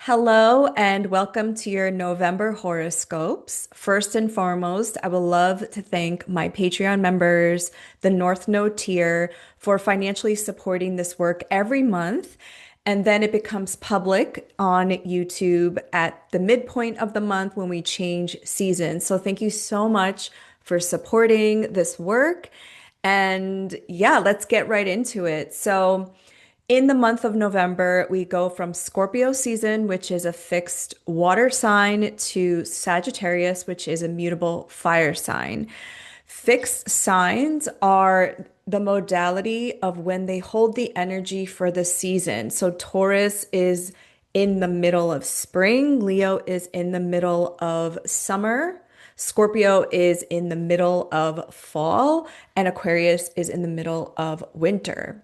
Hello and welcome to your November horoscopes. First and foremost, I would love to thank my Patreon members, the North Node tier, for financially supporting this work every month. And then it becomes public on YouTube at the midpoint of the month when we change seasons. So thank you so much for supporting this work. And yeah, let's get right into it. In the month of November, we go from Scorpio season, which is a fixed water sign, to Sagittarius, which is a mutable fire sign. Fixed signs are the modality of when they hold the energy for the season. So Taurus is in the middle of spring, Leo is in the middle of summer, Scorpio is in the middle of fall, and Aquarius is in the middle of winter.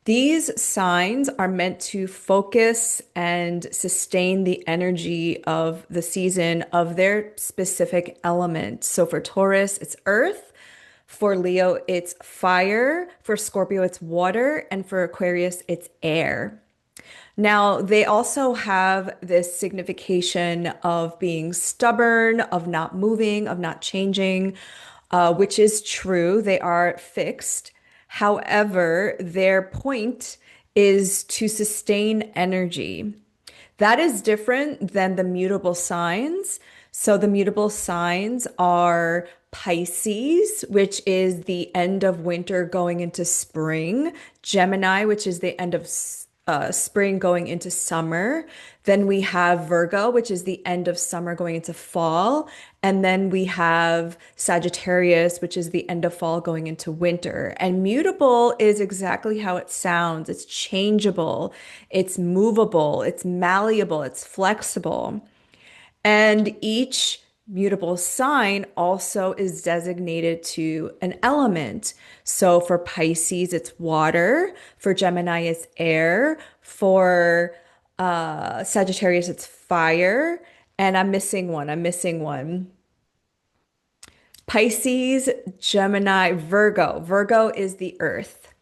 These signs are meant to focus and sustain the energy of the season of their specific element. So for Taurus, it's earth. For Leo, it's fire. For Scorpio, it's water. And for Aquarius, it's air. Now, they also have this signification of being stubborn, of not moving, of not changing, which is true. They are fixed. However, their point is to sustain energy. That is different than the mutable signs. So the mutable signs are Pisces, which is the end of winter going into spring, Gemini, which is the end of spring going into summer. Then we have Virgo, which is the end of summer going into fall. And then we have Sagittarius, which is the end of fall going into winter. And mutable is exactly how it sounds. It's changeable, it's movable, it's malleable, it's flexible. And each mutable sign also is designated to an element. So for Pisces, it's water. For Gemini, it's air. For Sagittarius, it's fire. And I'm missing one. I'm missing one. Pisces, Gemini, Virgo. Virgo is the earth.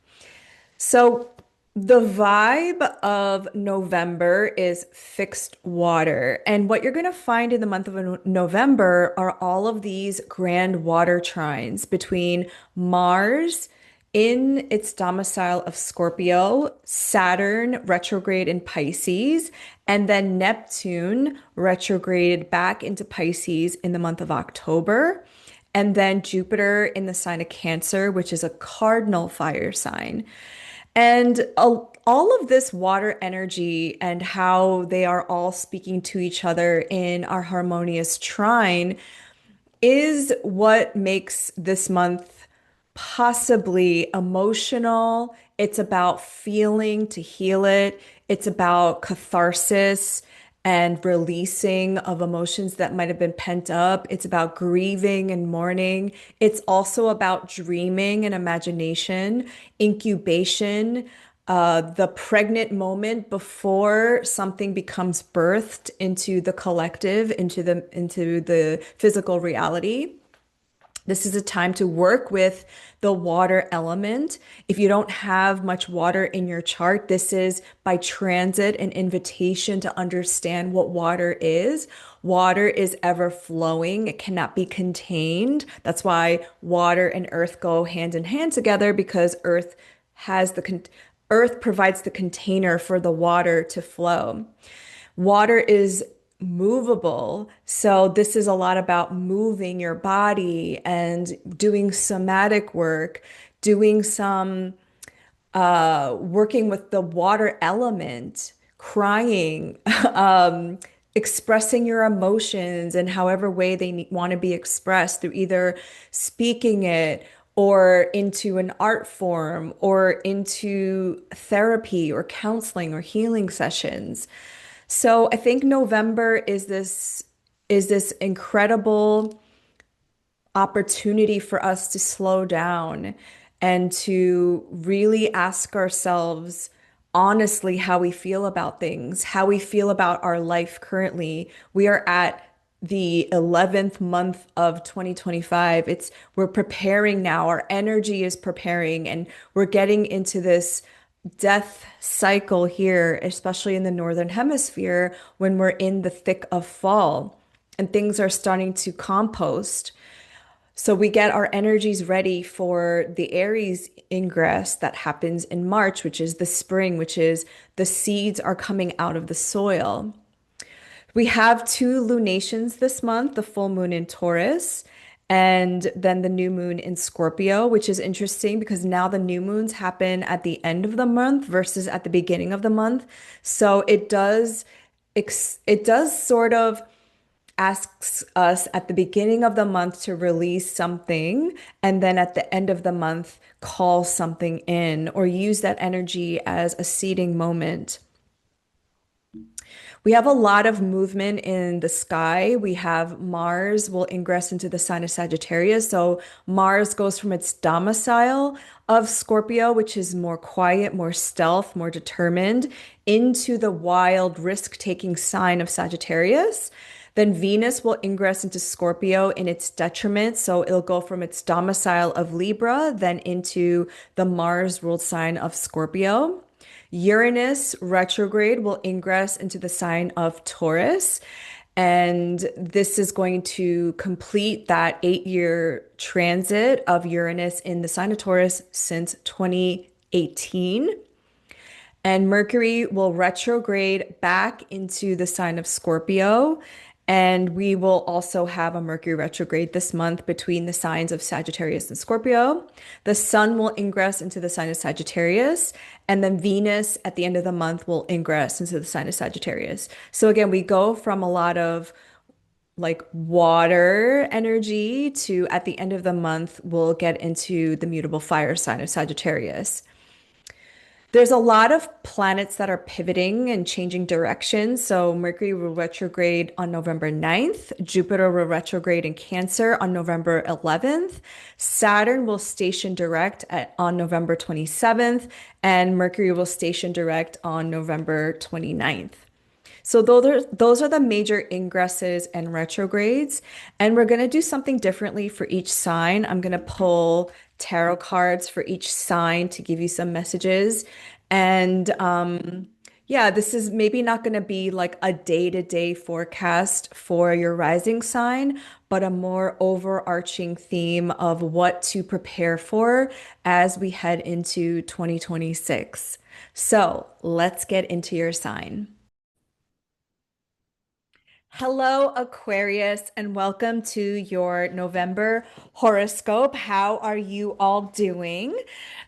So the vibe of November is fixed water. And what you're going to find in the month of November are all of these grand water trines between Mars in its domicile of Scorpio, Saturn retrograde in Pisces, and then Neptune retrograded back into Pisces in the month of October. And then Jupiter in the sign of Cancer, which is a cardinal fire sign. And all of this water energy and how they are all speaking to each other in our harmonious trine is what makes this month possibly emotional. It's about feeling to heal it. It's about catharsis and releasing of emotions that might have been pent up. It's about grieving and mourning. It's also about dreaming and imagination, incubation, the pregnant moment before something becomes birthed into the collective, into the physical reality. This is a time to work with the water element. If you don't have much water in your chart, this is by transit an invitation to understand what water is. Water is ever flowing, it cannot be contained. That's why water and earth go hand in hand together because earth provides the container for the water to flow. Water is movable. So this is a lot about moving your body and doing somatic work, doing some working with the water element, crying, expressing your emotions in however way they want to be expressed through either speaking it or into an art form or into therapy or counseling or healing sessions. So I think November is this incredible opportunity for us to slow down and to really ask ourselves honestly how we feel about things, how we feel about our life currently. We are at the 11th month of 2025. We're preparing now. Our energy is preparing and we're getting into this death cycle here, especially in the Northern Hemisphere, when we're in the thick of fall and things are starting to compost. So we get our energies ready for the Aries ingress that happens in March, which is the spring, which is the seeds are coming out of the soil. We have two lunations this month, the full moon in Taurus and then the new moon in Scorpio, which is interesting because now the new moons happen at the end of the month versus at the beginning of the month. So it does sort of asks us at the beginning of the month to release something and then at the end of the month call something in or use that energy as a seeding moment. We have a lot of movement in the sky. We have Mars will ingress into the sign of Sagittarius. So Mars goes from its domicile of Scorpio, which is more quiet, more stealth, more determined, into the wild, risk-taking sign of Sagittarius. Then Venus will ingress into Scorpio in its detriment. So it'll go from its domicile of Libra, then into the Mars ruled sign of Scorpio. Uranus retrograde will ingress into the sign of Taurus. And this is going to complete that 8-year transit of Uranus in the sign of Taurus since 2018. And Mercury will retrograde back into the sign of Scorpio. And we will also have a Mercury retrograde this month between the signs of Sagittarius and Scorpio. The Sun will ingress into the sign of Sagittarius. And then Venus at the end of the month will ingress into the sign of Sagittarius. So again, we go from a lot of like water energy to at the end of the month, we'll get into the mutable fire sign of Sagittarius. There's a lot of planets that are pivoting and changing directions. So Mercury will retrograde on November 9th. Jupiter will retrograde in Cancer on November 11th. Saturn will station direct on November 27th. And Mercury will station direct on November 29th. So those are the major ingresses and retrogrades. And we're going to do something differently for each sign. I'm going to pull tarot cards for each sign to give you some messages. And yeah, this is maybe not going to be like a day-to-day forecast for your rising sign, but a more overarching theme of what to prepare for as we head into 2026. So let's get into your sign. Hello, Aquarius, and welcome to your November horoscope. How are you all doing?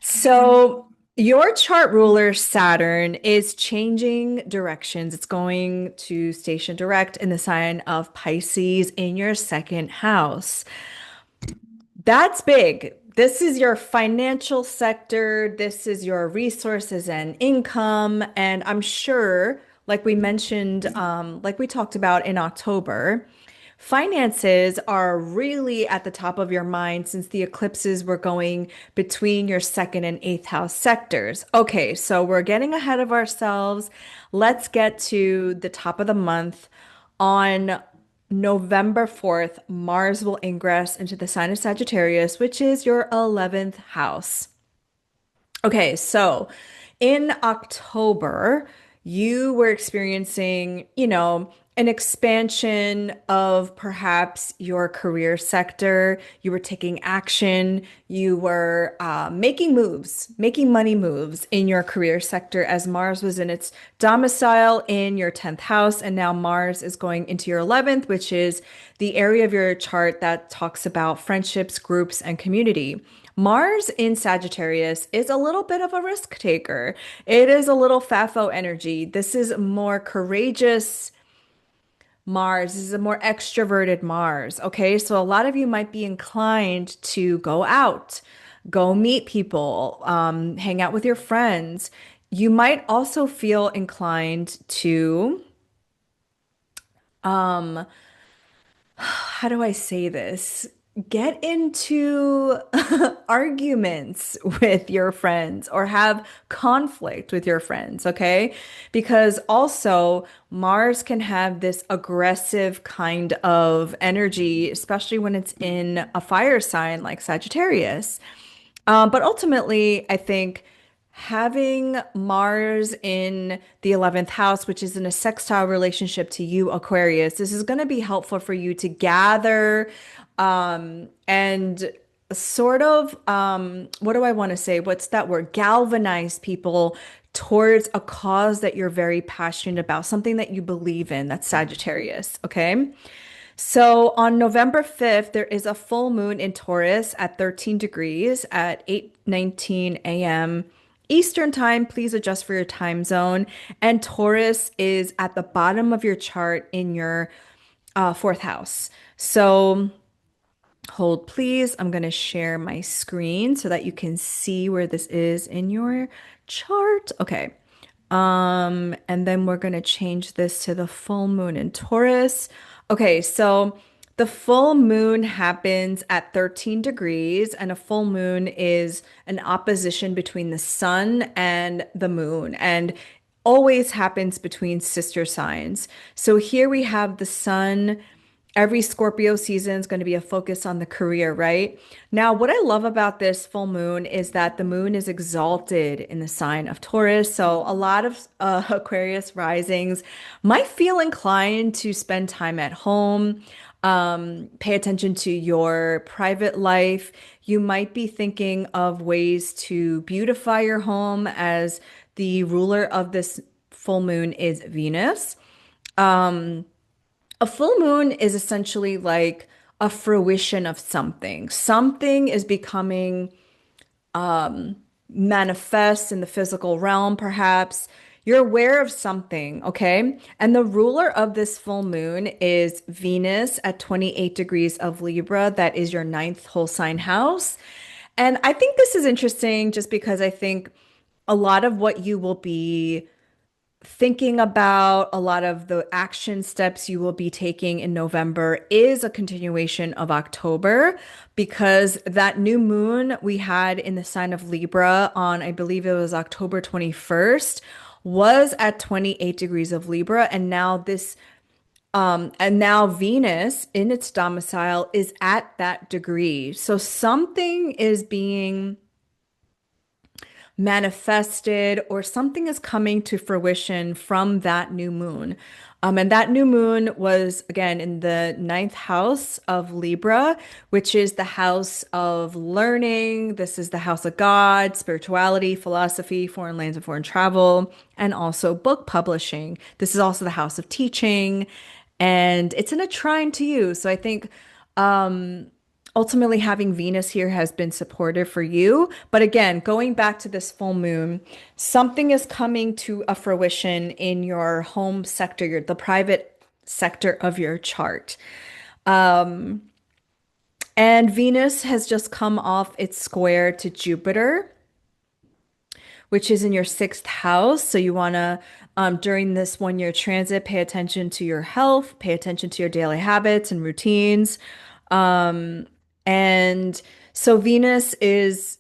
So, your chart ruler, Saturn, is changing directions. It's going to station direct in the sign of Pisces in your second house. That's big. This is your financial sector. This is your resources and income. And I'm sure, like we mentioned, like we talked about in October, finances are really at the top of your mind since the eclipses were going between your second and eighth house sectors. Okay, so we're getting ahead of ourselves. Let's get to the top of the month. On November 4th, Mars will ingress into the sign of Sagittarius, which is your 11th house. Okay, so in October, you were experiencing, an expansion of perhaps your career sector. You were taking action. You were making moves, making money moves in your career sector as Mars was in its domicile in your 10th house. And now Mars is going into your 11th, which is the area of your chart that talks about friendships, groups, and community. Mars in Sagittarius is a little bit of a risk taker. It is a little FAFO energy. This is more courageous Mars. This is a more extroverted Mars. Okay. So a lot of you might be inclined to go out, go meet people, hang out with your friends. You might also feel inclined to, um, how do I say this? Get into arguments with your friends or have conflict with your friends, okay? Because also Mars can have this aggressive kind of energy, especially when it's in a fire sign like Sagittarius. But ultimately, I think having Mars in the 11th house, which is in a sextile relationship to you, Aquarius, this is going to be helpful for you to gather and sort of, what do I want to say? What's that word? Galvanize people towards a cause that you're very passionate about, something that you believe in. That's Sagittarius, okay? So on November 5th, there is a full moon in Taurus at 13 degrees at 8:19 a.m. Eastern time. Please adjust for your time zone. And Taurus is at the bottom of your chart in your fourth house. So hold, please. I'm going to share my screen so that you can see where this is in your chart. Okay. And then we're going to change this to the full moon in Taurus. Okay, so the full moon happens at 13 degrees, and a full moon is an opposition between the sun and the moon, and always happens between sister signs. So here we have the sun. Every Scorpio season is going to be a focus on the career, right? Now, what I love about this full moon is that the moon is exalted in the sign of Taurus. So, a lot of Aquarius risings might feel inclined to spend time at home, pay attention to your private life. You might be thinking of ways to beautify your home as the ruler of this full moon is Venus. A full moon is essentially like a fruition of something. Something is becoming manifest in the physical realm, perhaps. You're aware of something, okay? And the ruler of this full moon is Venus at 28 degrees of Libra. That is your ninth whole sign house. And I think this is interesting just because I think a lot of what you will be thinking about, a lot of the action steps you will be taking in November is a continuation of October because that new moon we had in the sign of Libra on, I believe it was October 21st, was at 28 degrees of Libra. And now Venus in its domicile is at that degree. So something is being manifested or something is coming to fruition from that new moon. And that new moon was again in the ninth house of Libra, which is the house of learning. This is the house of God, spirituality, philosophy, foreign lands and foreign travel, and also book publishing. This is also the house of teaching, and it's in a trine to you. So I think ultimately having Venus here has been supportive for you. But again, going back to this full moon, something is coming to a fruition in your home sector, the private sector of your chart. And Venus has just come off its square to Jupiter, which is in your sixth house. So you want to, during this 1 year transit, pay attention to your health, pay attention to your daily habits and routines. And so Venus is,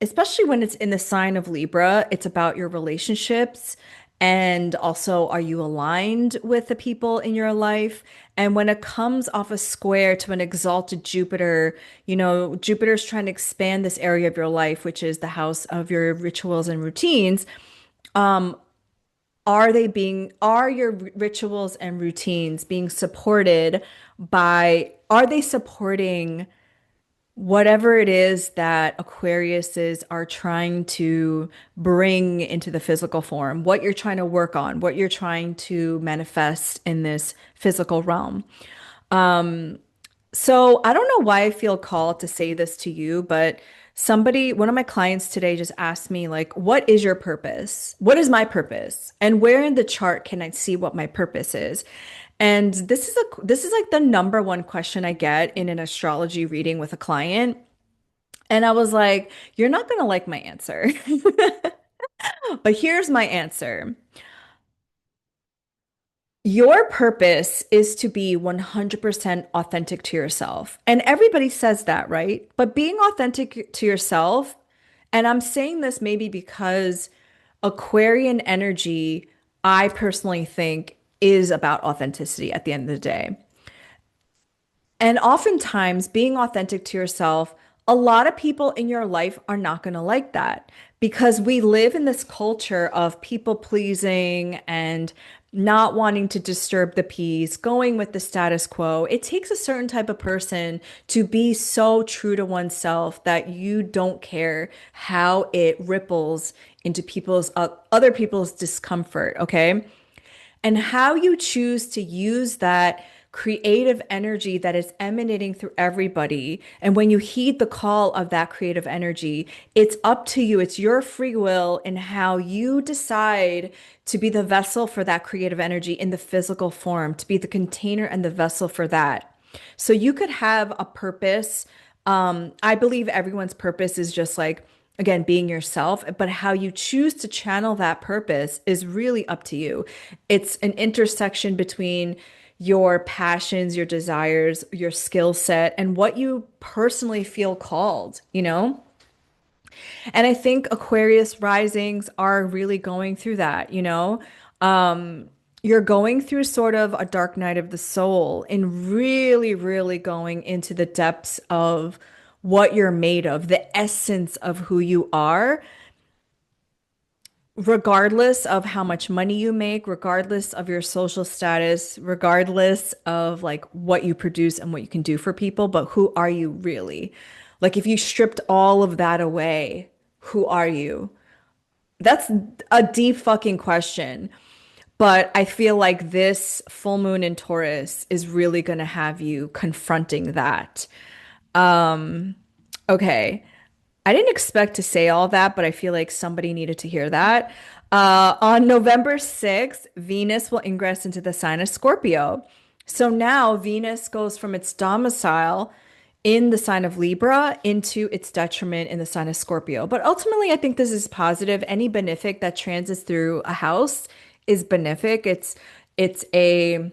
especially when it's in the sign of Libra, it's about your relationships. And also, are you aligned with the people in your life? And when it comes off a square to an exalted Jupiter, Jupiter's trying to expand this area of your life, which is the house of your rituals and routines. Are your rituals and routines being supported are they supporting whatever it is that Aquariuses are trying to bring into the physical form, what you're trying to work on, what you're trying to manifest in this physical realm. So I don't know why I feel called to say this to you, but one of my clients today just asked me, like, what is your purpose? What is my purpose? And where in the chart can I see what my purpose is? And this is like the number one question I get in an astrology reading with a client. And I was like, you're not gonna like my answer. But here's my answer. Your purpose is to be 100% authentic to yourself. And everybody says that, right? But being authentic to yourself, and I'm saying this maybe because Aquarian energy, I personally think, is about authenticity at the end of the day. And oftentimes, being authentic to yourself a lot of people in your life are not going to like that because we live in this culture of people pleasing and not wanting to disturb the peace, going with the status quo. It takes a certain type of person to be so true to oneself that you don't care how it ripples into other people's discomfort, okay? And how you choose to use that creative energy that is emanating through everybody. And when you heed the call of that creative energy, it's up to you. It's your free will and how you decide to be the vessel for that creative energy in the physical form, to be the container and the vessel for that. So you could have a purpose. I believe everyone's purpose is just like, again, being yourself, but how you choose to channel that purpose is really up to you. It's an intersection between your passions, your desires, your skill set, and what you personally feel called, you know? And I think Aquarius risings are really going through that, you know? You're going through sort of a dark night of the soul and really, really going into the depths of what you're made of, the essence of who you are, regardless of how much money you make, regardless of your social status, regardless of like what you produce and what you can do for people, but who are you really? Like if you stripped all of that away, who are you? That's a deep fucking question. But I feel like this full moon in Taurus is really going to have you confronting that. Okay. I didn't expect to say all that, but I feel like somebody needed to hear that. On November 6th, Venus will ingress into the sign of Scorpio. So now Venus goes from its domicile in the sign of Libra into its detriment in the sign of Scorpio. But ultimately, I think this is positive. Any benefic that transits through a house is benefic. It's a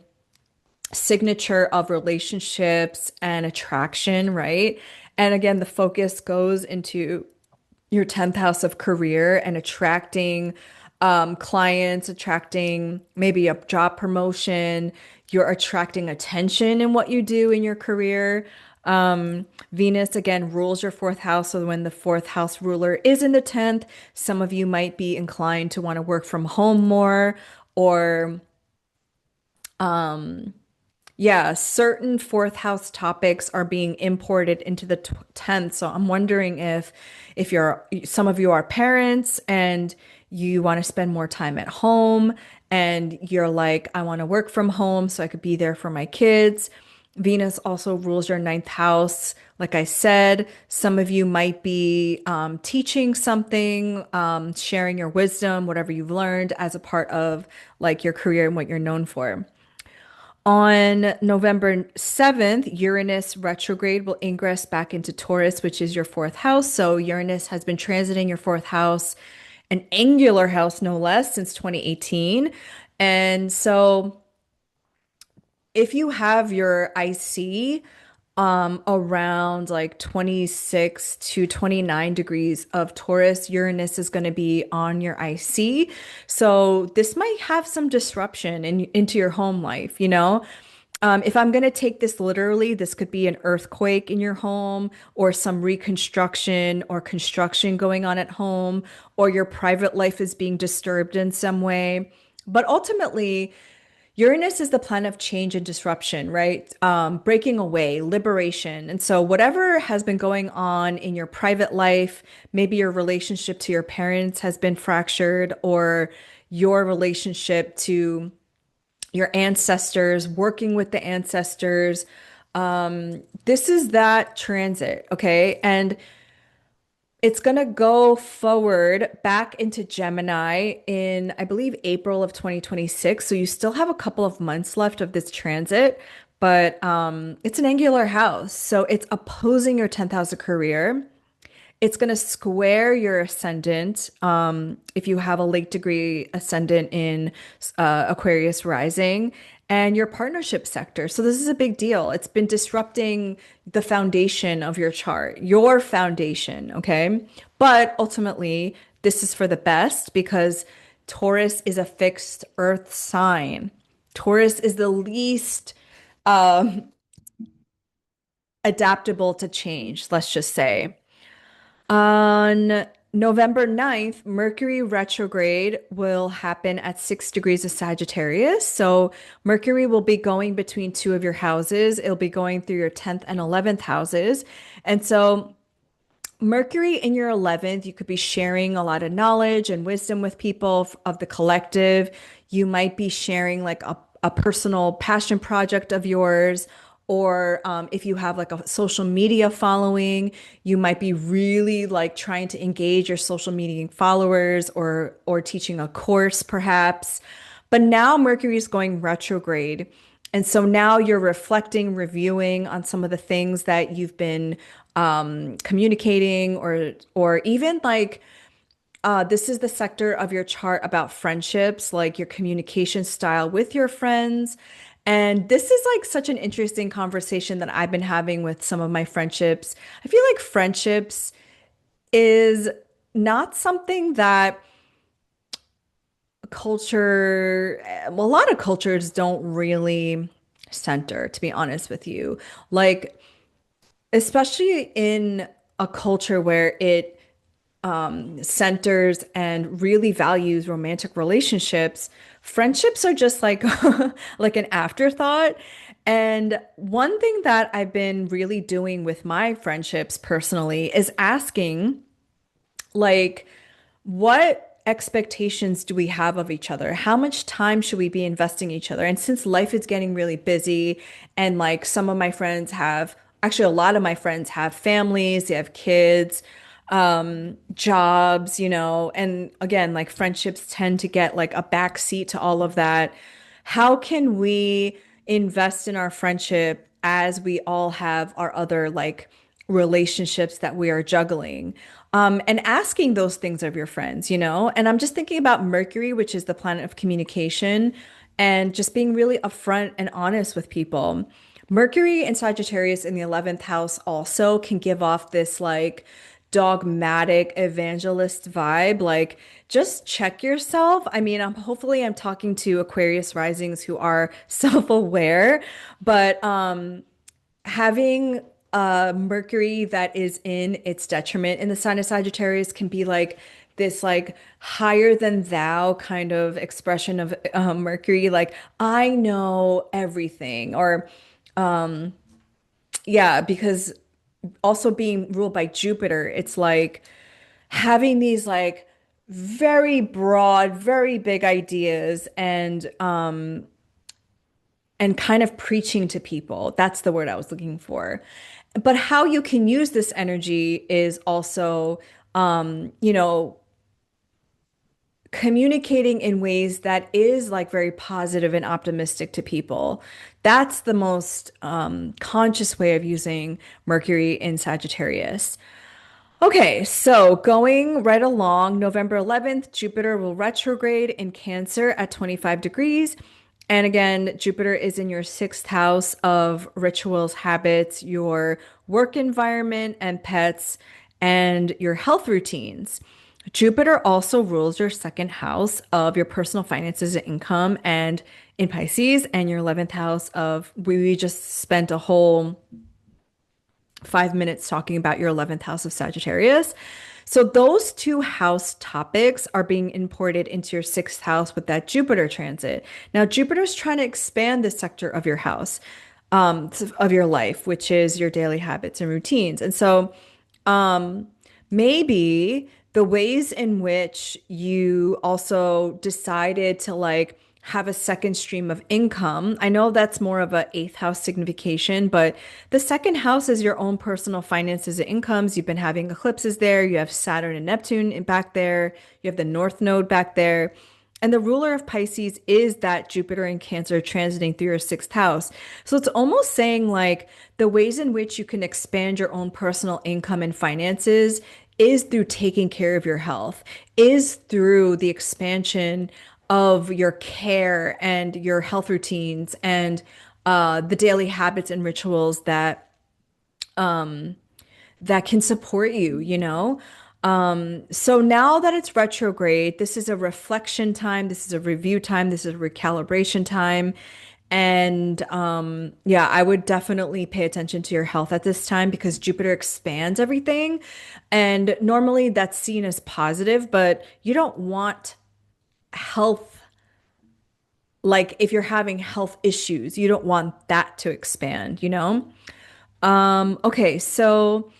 signature of relationships and attraction, right? And again, the focus goes into your 10th house of career and attracting clients, attracting maybe a job promotion. You're attracting attention in what you do in your career. Venus again rules your fourth house. So when the fourth house ruler is in the 10th, some of you might be inclined to want to work from home more or yeah, certain fourth house topics are being imported into the 10th. So I'm wondering if you're some of you are parents and you want to spend more time at home and you're like, I want to work from home so I could be there for my kids. Venus also rules your ninth house. Like I said, some of you might be teaching something, sharing your wisdom, whatever you've learned as a part of like your career and what you're known for. On November 7th, Uranus retrograde will ingress back into Taurus, which is your fourth house. So Uranus has been transiting your fourth house, an angular house no less, since 2018. And so if you have your IC around like 26 to 29 degrees of Taurus, Uranus is going to be on your IC. So this might have some disruption into your home life, you know? If I'm going to take this literally, this could be an earthquake in your home or some reconstruction or construction going on at home, or your private life is being disturbed in some way. But ultimately, Uranus is the planet of change and disruption, right? Breaking away, liberation. And so, whatever has been going on in your private life, maybe your relationship to your parents has been fractured, or your relationship to your ancestors, working with the ancestors. This is that transit, okay? And it's going to go forward back into Gemini in, I believe, April of 2026. So you still have a couple of months left of this transit, but it's an angular house. So it's opposing your 10th house of career. It's going to square your ascendant. If you have a late degree ascendant in Aquarius rising and your partnership sector. So this is a big deal. It's been disrupting the foundation of your chart, your foundation. Okay. But ultimately, this is for the best because Taurus is a fixed earth sign. Taurus is the least adaptable to change, let's just say. On November 9th, Mercury retrograde will happen at 6 degrees of Sagittarius. So Mercury will be going between two of your houses. It'll be going through your 10th and 11th houses. And so Mercury in your 11th, you could be sharing a lot of knowledge and wisdom with people of the collective. You might be sharing like a personal passion project of yours, or if you have like a social media following, you might be really like trying to engage your social media followers or teaching a course perhaps. But now Mercury is going retrograde. And so now you're reflecting, reviewing on some of the things that you've been communicating, or even like this is the sector of your chart about friendships, like your communication style with your friends. And this is like such an interesting conversation that I've been having with some of my friendships. I feel like friendships is not something that well, a lot of cultures don't really center, to be honest with you. Like, especially in a culture where it centers and really values romantic relationships, friendships are just like like an afterthought. And one thing that I've been really doing with my friendships personally is asking, like, what expectations do we have of each other? How much time should we be investing in each other? And since life is getting really busy, and like some of my friends have, actually, a lot of my friends have families, they have kids, jobs, and again, like friendships tend to get like a back seat to all of that. How can we invest in our friendship as we all have our other like relationships that we are juggling? And asking those things of your friends. And I'm just thinking about Mercury, which is the planet of communication, and just being really upfront and honest with people. Mercury and Sagittarius in the 11th house also can give off this like dogmatic evangelist vibe. Like, just check yourself. I mean, I'm talking to Aquarius risings who are self-aware, but having Mercury that is in its detriment in the sign of Sagittarius can be like this like higher than thou kind of expression of Mercury, like I know everything, or yeah, because also being ruled by Jupiter, it's like having these like very broad, very big ideas, and kind of preaching to people. That's the word I was looking for. But how you can use this energy is also, communicating in ways that is like very positive and optimistic to people. That's the most conscious way of using Mercury in Sagittarius. Okay, so going right along, November 11th, Jupiter will retrograde in Cancer at 25 degrees. And again, Jupiter is in your sixth house of rituals, habits, your work environment, and pets, and your health routines. Jupiter also rules your second house of your personal finances and income, and in Pisces, and your 11th house of, we just spent a whole 5 minutes talking about your 11th house of Sagittarius. So those two house topics are being imported into your sixth house with that Jupiter transit. Now, Jupiter's trying to expand the sector of your house, of your life, which is your daily habits and routines. And so maybe the ways in which you also decided to like have a second stream of income. I know that's more of a eighth house signification, but the second house is your own personal finances and incomes. You've been having eclipses there. You have Saturn and Neptune back there. You have the North Node back there. And the ruler of Pisces is that Jupiter in Cancer transiting through your sixth house. So it's almost saying like the ways in which you can expand your own personal income and finances is through taking care of your health, is through the expansion of your care and your health routines, and the daily habits and rituals that can support you. So now that it's retrograde, this is a reflection time, this is a review time, this is a recalibration time. And yeah, I would definitely pay attention to your health at this time because Jupiter expands everything. And normally that's seen as positive, but you don't want health, like if you're having health issues, you don't want that to expand, you know? Okay, so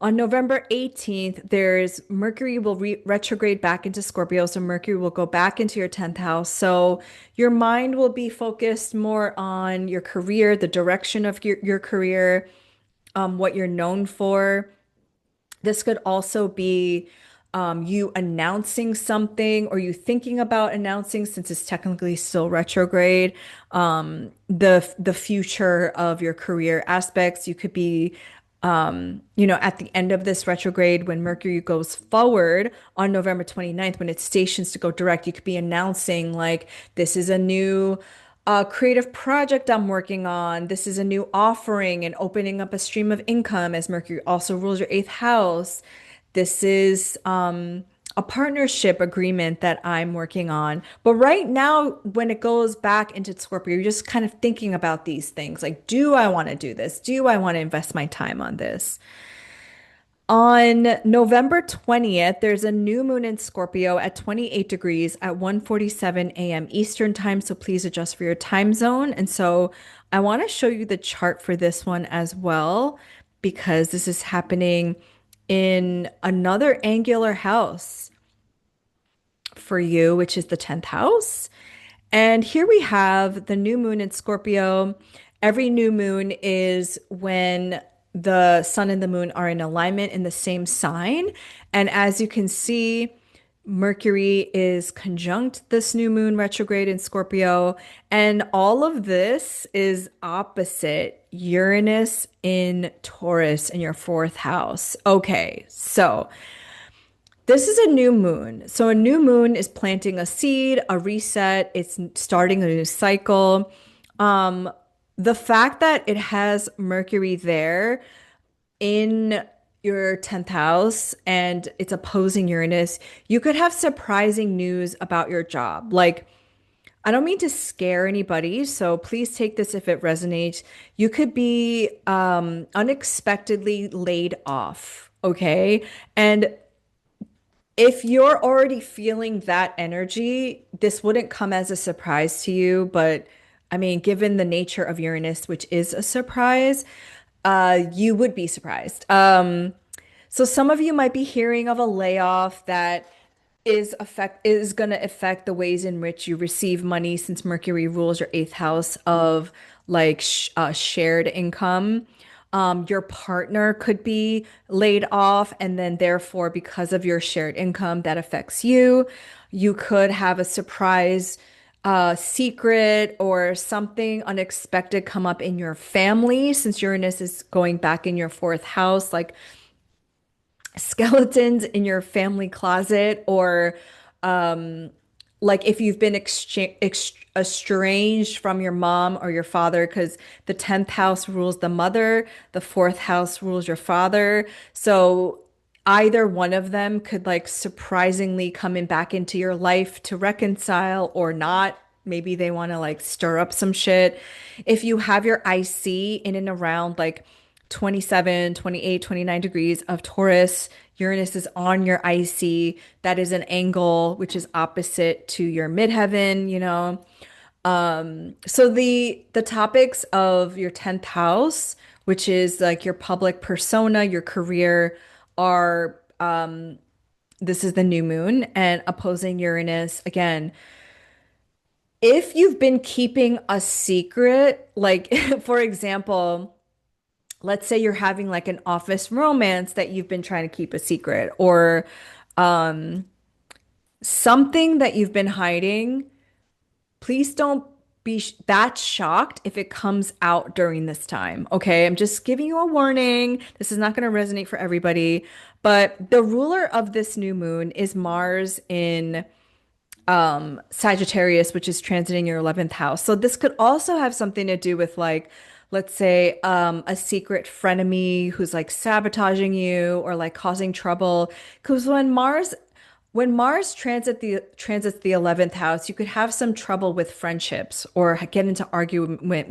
on November 18th, there's Mercury will re retrograde back into Scorpio. So Mercury will go back into your 10th house. So your mind will be focused more on your career, the direction of your career, what you're known for. This could also be you announcing something or you thinking about announcing, since it's technically still retrograde, the future of your career aspects. You could be, at the end of this retrograde, when Mercury goes forward on November 29th, when it stations to go direct, you could be announcing like, this is a new creative project I'm working on. This is a new offering and opening up a stream of income as Mercury also rules your eighth house. This is a partnership agreement that I'm working on. But right now, when it goes back into Scorpio, you're just kind of thinking about these things. Like, do I want to do this? Do I want to invest my time on this? On November 20th, there's a new moon in Scorpio at 28 degrees at 1:47 a.m. Eastern time, so please adjust for your time zone. And so I want to show you the chart for this one as well, because this is happening in another angular house for you, which is the 10th house. And here we have the new moon in Scorpio. Every new moon is when the sun and the moon are in alignment in the same sign. And as you can see, Mercury is conjunct this new moon retrograde in Scorpio. And all of this is opposite Uranus in Taurus in your fourth house. Okay, so this is a new moon. So a new moon is planting a seed, a reset, it's starting a new cycle. Um, the fact that it has Mercury there in your 10th house and it's opposing Uranus, you could have surprising news about your job. Like, I don't mean to scare anybody, so please take this if it resonates. You could be unexpectedly laid off, okay? And if you're already feeling that energy, this wouldn't come as a surprise to you. But I mean, given the nature of Uranus, which is a surprise, you would be surprised. So some of you might be hearing of a layoff that is going to affect the ways in which you receive money, since Mercury rules your eighth house of like shared income. Your partner could be laid off, and then therefore, because of your shared income, that affects you. You could have a surprise secret or something unexpected come up in your family, since Uranus is going back in your fourth house, like skeletons in your family closet, or like if you've been estranged from your mom or your father, because the 10th house rules the mother, the fourth house rules your father. So either one of them could like surprisingly come in back into your life to reconcile or not. Maybe they want to like stir up some shit. If you have your IC in and around like 27, 28, 29 degrees of Taurus, Uranus is on your IC. That is an angle which is opposite to your midheaven, you know. So the topics of your 10th house, which is like your public persona, your career, are this is the new moon and opposing Uranus. Again, if you've been keeping a secret, like for example, let's say you're having like an office romance that you've been trying to keep a secret, or something that you've been hiding, please don't be that shocked if it comes out during this time. Okay. I'm just giving you a warning. This is not going to resonate for everybody, but the ruler of this new moon is Mars in Sagittarius, which is transiting your 11th house. So this could also have something to do with like, let's say, a secret frenemy who's like sabotaging you or like causing trouble. Because when Mars when Mars transits the 11th house, you could have some trouble with friendships or get into argument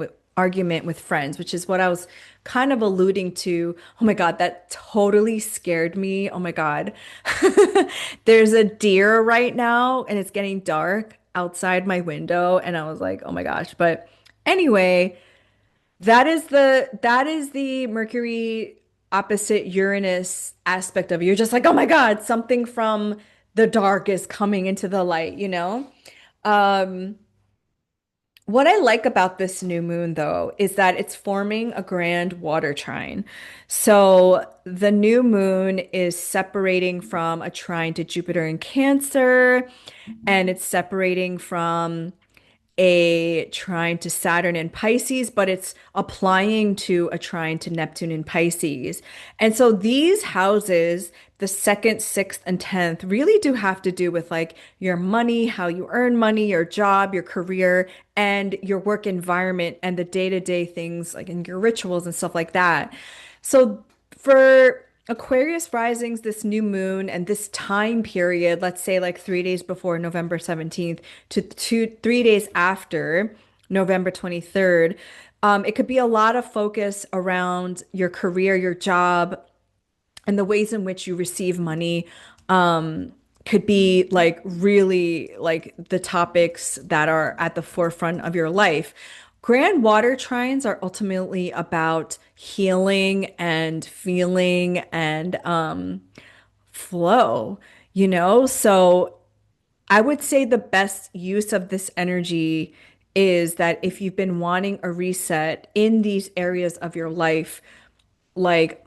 with friends, which is what I was kind of alluding to. Oh my God, that totally scared me. Oh my God. There's a deer right now and it's getting dark outside my window and I was like, "Oh my gosh." But anyway, that is the Mercury opposite Uranus aspect of it. You're just like, oh my God, something from the dark is coming into the light, you know? Um, what I like about this new moon, though, is that it's forming a grand water trine. So the new moon is separating from a trine to Jupiter in Cancer, and it's separating from a trine to Saturn in Pisces, but it's applying to a trine to Neptune in Pisces. And so these houses, the second, sixth, and 10th, really do have to do with like your money, how you earn money, your job, your career, and your work environment, and the day-to-day things like in your rituals and stuff like that. So for Aquarius risings, this new moon and this time period, let's say like 3 days before November 17th to 3 days after November 23rd, it could be a lot of focus around your career, your job, and the ways in which you receive money. Could be like really like the topics that are at the forefront of your life. Grand water trines are ultimately about healing and feeling and flow, you know? So I would say the best use of this energy is that if you've been wanting a reset in these areas of your life, like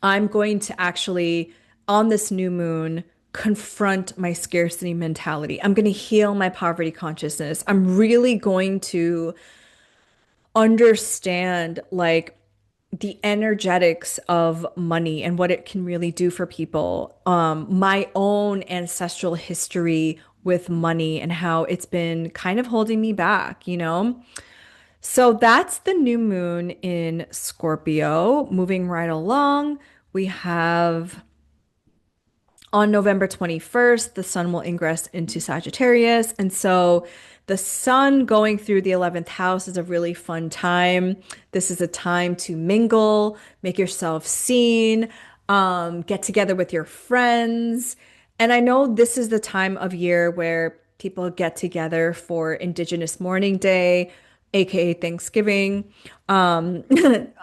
I'm going to actually, on this new moon, confront my scarcity mentality. I'm going to heal my poverty consciousness. I'm really going to understand like the energetics of money and what it can really do for people. My own ancestral history with money and how it's been kind of holding me back, you know? So that's the new moon in Scorpio. Moving right along, we have on November 21st, the sun will ingress into Sagittarius. And so the sun going through the 11th house is a really fun time. This is a time to mingle, make yourself seen, get together with your friends. And I know this is the time of year where people get together for Indigenous Mourning Day, aka Thanksgiving. Um,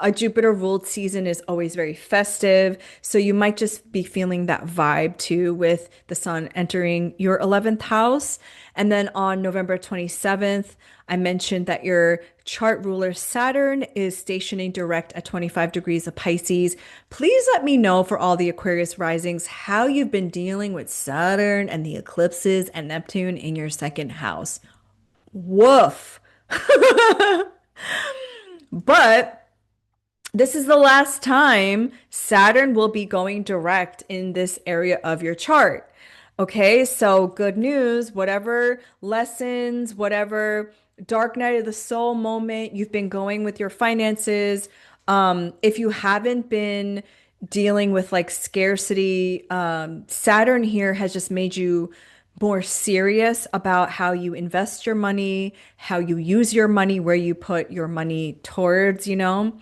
a Jupiter ruled season is always very festive. So you might just be feeling that vibe too with the sun entering your 11th house. And then on November 27th, I mentioned that your chart ruler Saturn is stationing direct at 25 degrees of Pisces. Please let me know for all the Aquarius risings how you've been dealing with Saturn and the eclipses and Neptune in your second house. Woof. But this is the last time Saturn will be going direct in this area of your chart. Okay, so good news, whatever lessons, whatever dark night of the soul moment you've been going with your finances, if you haven't been dealing with like scarcity, Saturn here has just made you more serious about how you invest your money, how you use your money, where you put your money towards, you know?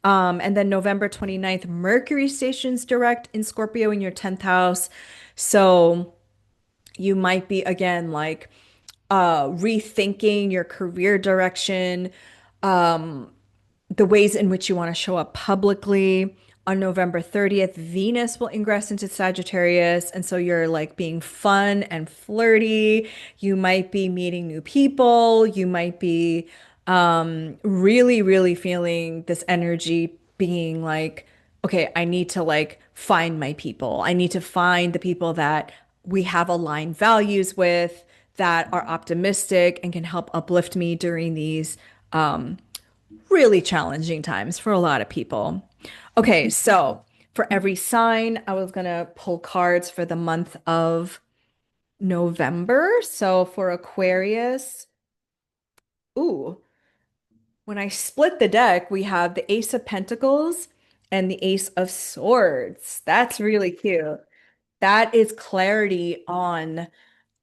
And then November 29th, Mercury stations direct in Scorpio in your 10th house. So you might be again like rethinking your career direction, the ways in which you want to show up publicly. On November 30th, Venus will ingress into Sagittarius. And so you're like being fun and flirty. You might be meeting new people. You might be really, really feeling this energy being like, okay, I need to like find my people. I need to find the people that we have aligned values with, that are optimistic and can help uplift me during these really challenging times for a lot of people. Okay, so for every sign, I was gonna pull cards for the month of November. So for Aquarius, ooh, when I split the deck, we have the Ace of Pentacles and the Ace of Swords. That's really cute. That is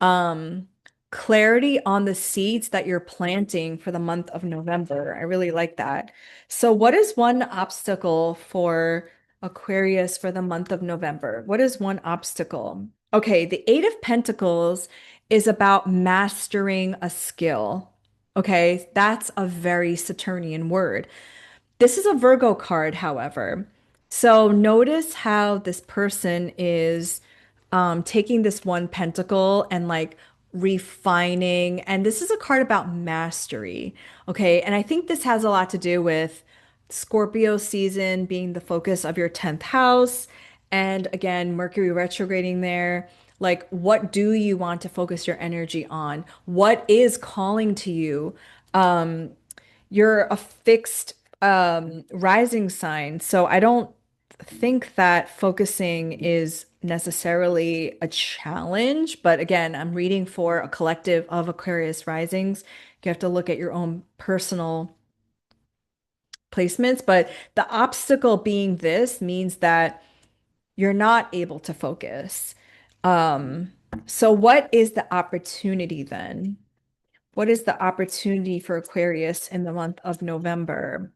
um clarity on the seeds that you're planting for the month of November. I really like that. So what is one obstacle for Aquarius for the month of November? What is one obstacle? Okay, the Eight of Pentacles is about mastering a skill. Okay, that's a very Saturnian word. This is a Virgo card, however. So notice how this person is taking this one pentacle and like refining. And this is a card about mastery. Okay. And I think this has a lot to do with Scorpio season being the focus of your 10th house. And again, Mercury retrograding there. Like, what do you want to focus your energy on? What is calling to you? Um, you're a fixed rising sign, so I don't think that focusing is necessarily a challenge. But again, I'm reading for a collective of Aquarius risings. You have to look at your own personal placements. But the obstacle being this means that you're not able to focus. Um, so what is the opportunity then? What is the opportunity for Aquarius in the month of November?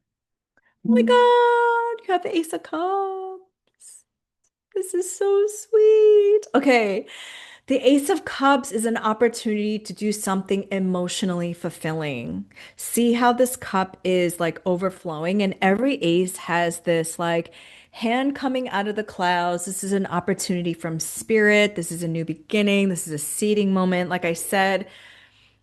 Oh my God, you have the Ace of Cups. This is so sweet. Okay, the Ace of Cups is an opportunity to do something emotionally fulfilling. See how this cup is like overflowing, and every ace has this like hand coming out of the clouds. This is an opportunity from spirit. This is a new beginning. This is a seeding moment. Like I said,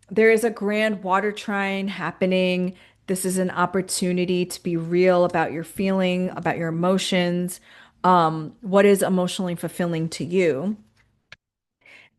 there is a grand water trine happening. This is an opportunity to be real about your feeling, about your emotions. What is emotionally fulfilling to you?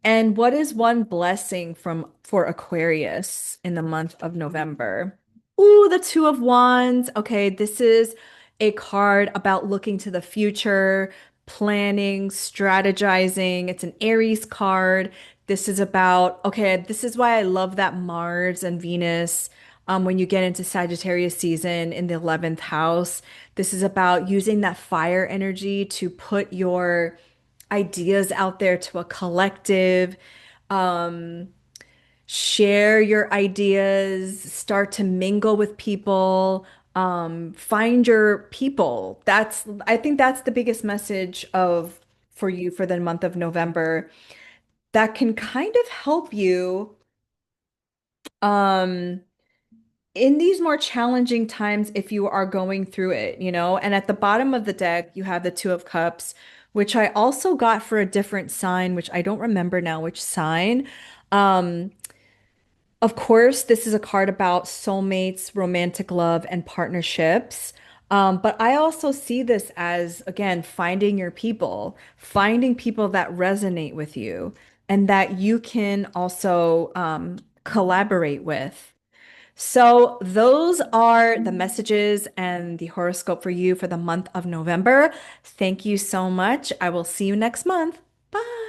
And what is one blessing from for Aquarius in the month of November? Ooh, the Two of Wands. Okay, this is a card about looking to the future, planning, strategizing. It's an Aries card. This is about, okay, this is why I love that Mars and Venus, when you get into Sagittarius season in the 11th house. This is about using that fire energy to put your ideas out there to a collective. Um, Share your ideas, start to mingle with people, find your people. I think that's the biggest message of for you for the month of November that can kind of help you um in these more challenging times if you are going through it, you know. And at the bottom of the deck, you have the Two of Cups, which I also got for a different sign, which I don't remember now which sign. Um, Of course, this is a card about soulmates, romantic love, and partnerships. But I also see this as, again, finding people that resonate with you and that you can also collaborate with. So, those are the messages and the horoscope for you for the month of November. Thank you so much. I will see you next month. Bye.